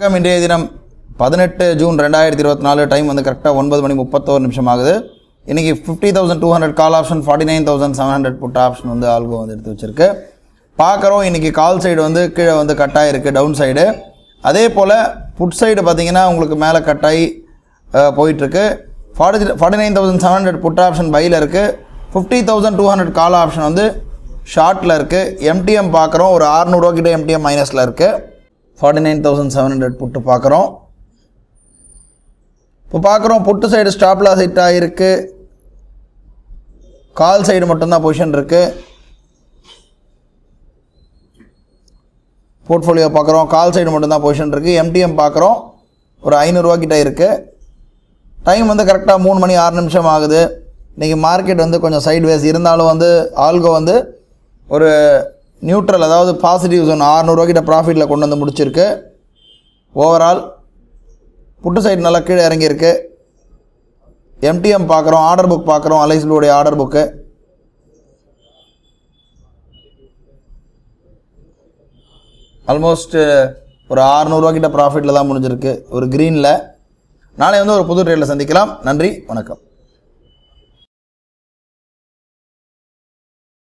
இன்றைய தினம் 18 June 2024 time வந்து கரெக்டாக 9:31 ஆகுது. இன்றைக்கி 50,200 கால் ஆப்ஷன் 49,700 புட் ஆப்ஷன் வந்து ஆல்கோ வந்து எடுத்து வச்சுருக்கு. பார்க்குறோம் இன்றைக்கி கால் சைடு வந்து கீழே வந்து கட்டாகி இருக்குது, டவுன் சைடு. அதே போல் புட் சைடு பார்த்திங்கன்னா உங்களுக்கு மேலே கட்டாகி போயிட்டுருக்கு. 49,700 புட் ஆப்ஷன் பையில் இருக்குது. 50,200 கால் ஆப்ஷன் வந்து ஷார்ட்டில் இருக்குது. எம்டிஎம் பார்க்குறோம் ஒரு 600 ரூபா கிட்ட எம்டிஎம் மைனஸில் இருக்குது. 49,700 புட்டு பார்க்குறோம். இப்போ பார்க்குறோம் put side stop loss hit ஆகிருக்கு. கால் சைடு மட்டும்தான் பொசிஷன் இருக்குது. போர்ட்ஃபோலியோ பார்க்குறோம், கால் சைடு மட்டும்தான் பொசிஷன் இருக்குது. எம்டிஎம் பார்க்குறோம் ஒரு 500 ரூபா கிட்ட இருக்குது. டைம் வந்து கரெக்டாக 3:06 ஆகுது. இன்றைக்கி மார்க்கெட் வந்து கொஞ்சம் சைட் வேஸ் இருந்தாலும் வந்து ஆல்கோ வந்து ஒரு நியூட்ரல், அதாவது பாசிட்டிவ் ஜோன் 600 ரூபா கிட்ட ப்ராஃபிட்டில் கொண்டு வந்து முடிச்சிருக்கு. ஓவரால் புட்டு சைடு நல்லா கீழே இறங்கியிருக்கு. எம்டிஎம் பார்க்குறோம், ஆர்டர் புக் பார்க்குறோம், அலைஸ் ப்ளூடைய ஆர்டர் புக்கு. ஆல்மோஸ்ட் ஒரு 600 ரூபா கிட்ட ப்ராஃபிட்டில் தான் முடிஞ்சிருக்கு ஒரு க்ரீனில். நாளை வந்து ஒரு புது ட்ரேடில் சந்திக்கலாம். நன்றி, வணக்கம்.